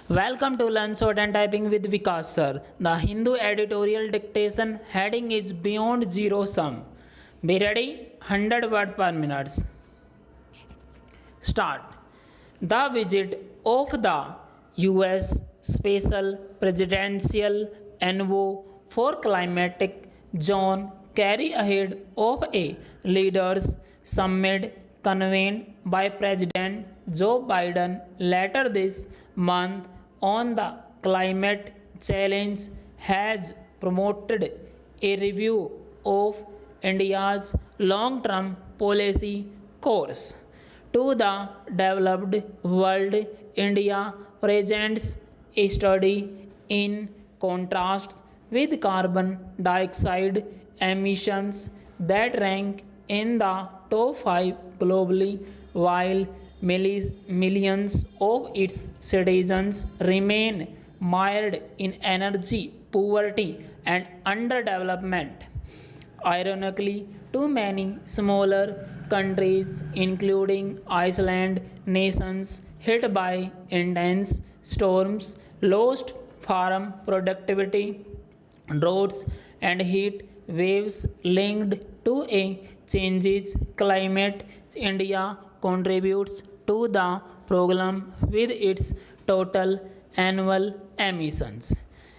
Welcome to Learn Short and Typing with Vikas sir. The Hindu editorial dictation heading is Beyond Zero Sum. Be ready? 100 word per minute. Start. The visit of the US Special Presidential Envoy for Climatic John Kerry ahead of a leaders summit convened by President Joe Biden later this month on the climate challenge has promoted a review of India's long-term policy course. To the developed world, India presents a study in contrast with carbon dioxide emissions that rank in the top 5 globally, while millions of its citizens remain mired in energy poverty and underdevelopment. Ironically, too many smaller countries, including Iceland, nations hit by intense storms, lost farm productivity, droughts, and heat waves linked to a changes climate. India contributes to the program with its total annual emissions.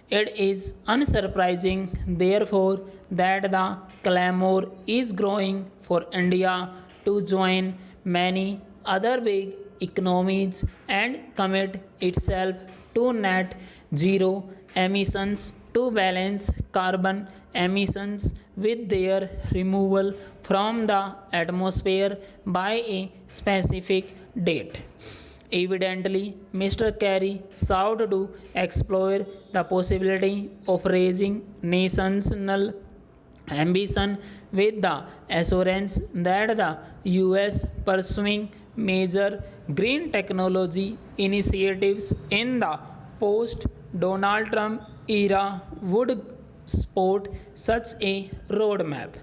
It is unsurprising, therefore, that the clamor is growing for India to join many other big economies and commit itself to net zero emissions to balance carbon emissions with their removal from the atmosphere by a specific date. Evidently, Mr. Kerry sought to explore the possibility of raising national ambition with the assurance that the US pursuing major green technology initiatives in the post Donald Trump era would support such a roadmap.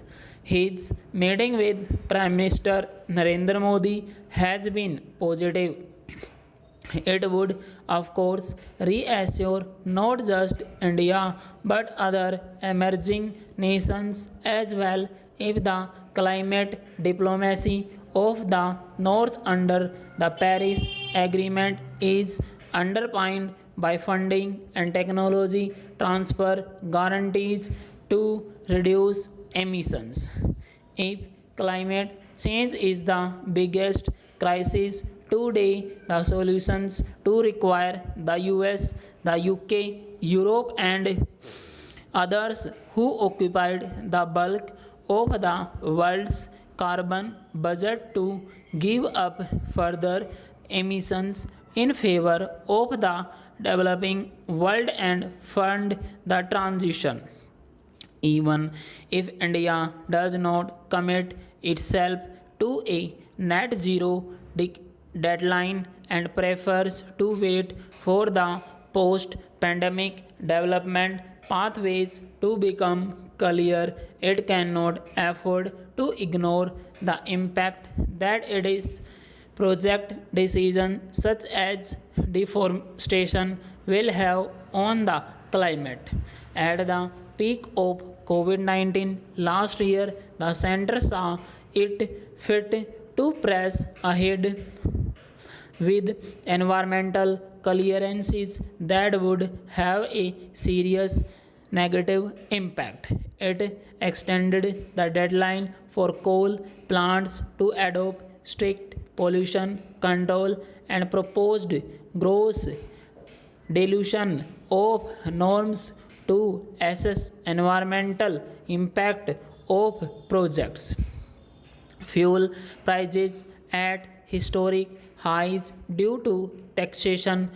His meeting with Prime Minister Narendra Modi has been positive. It would, of course, reassure not just India but other emerging nations as well if the climate diplomacy of the North under the Paris Agreement is underpinned by funding and technology transfer guarantees to reduce emissions. If climate change is the biggest crisis today, the solutions to require the US, the UK, Europe, and others who occupied the bulk of the world's carbon budget to give up further emissions in favor of the developing world and fund the transition. Even if India does not commit itself to a net zero deadline and prefers to wait for the post pandemic development pathways to become clear, it cannot afford to ignore the impact that its project decisions such as deforestation will have on the climate. At the peak of COVID 19 last year, the center saw it fit to press ahead with environmental clearances that would have a serious negative impact. It extended the deadline for coal plants to adopt strict pollution control and proposed gross dilution of norms to assess environmental impact of projects. Fuel prices at historic highs due to taxation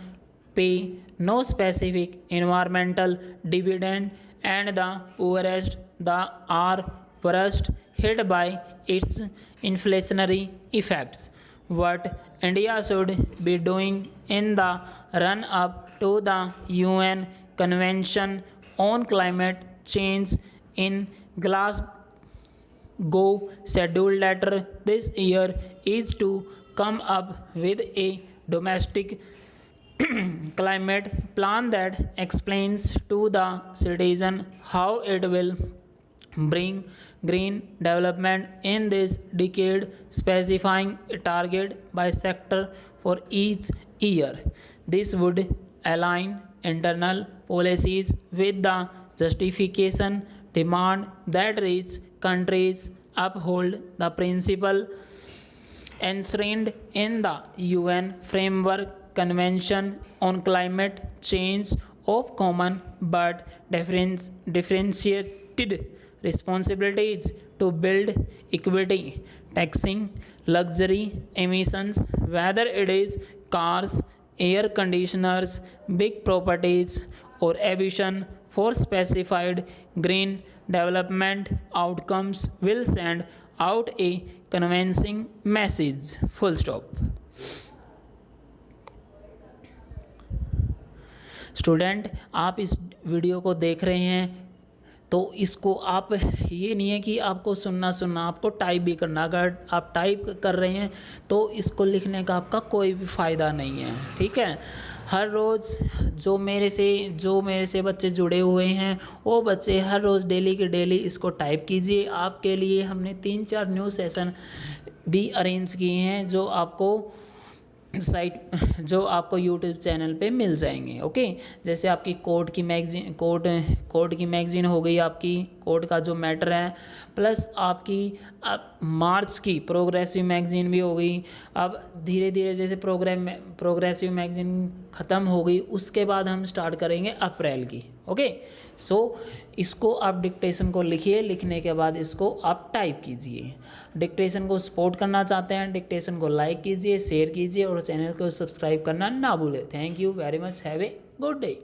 pay no specific environmental dividend, and the poorest are worst hit by its inflationary effects. What India should be doing in the run up to the UN Convention on Climate Change in Glasgow scheduled later this year is to come up with a domestic climate plan that explains to the citizen how it will bring green development in this decade, specifying a target by sector for each year. This would align internal policies with the justification demand that rich countries uphold the principle enshrined in the UN Framework Convention on Climate Change of common but differentiated responsibilities to build equity, taxing luxury emissions, whether it is cars, air conditioners, big properties, or aviation for specified green development outcomes will send out a convincing message. Full stop. Student, आप इस video को देख रहे हैं तो इसको आप ये नहीं है कि आपको सुनना आपको टाइप भी करना। अगर आप टाइप कर रहे हैं तो इसको लिखने का आपका कोई भी फ़ायदा नहीं है, ठीक है। हर रोज़ जो मेरे से बच्चे जुड़े हुए हैं वो बच्चे हर रोज़ डेली के डेली इसको टाइप कीजिए। आपके लिए हमने 3-4 न्यू सेशन भी अरेंज किए हैं जो आपको यूट्यूब चैनल पे मिल जाएंगे। ओके, जैसे आपकी कोड की मैगज़ीन हो गई, आपकी कोड का जो मैटर है, प्लस आपकी मार्च की प्रोग्रेसिव मैगज़ीन भी हो गई। अब धीरे धीरे जैसे प्रोग्रेसिव मैगज़ीन ख़त्म हो गई उसके बाद हम स्टार्ट करेंगे अप्रैल की। ओके, सो इसको आप डिक्टेशन को लिखिए, लिखने के बाद इसको आप टाइप कीजिए। डिक्टेशन को सपोर्ट करना चाहते हैं, डिक्टेशन को लाइक कीजिए, शेयर कीजिए और चैनल को सब्सक्राइब करना ना भूलें। Thank you very much, have a good day.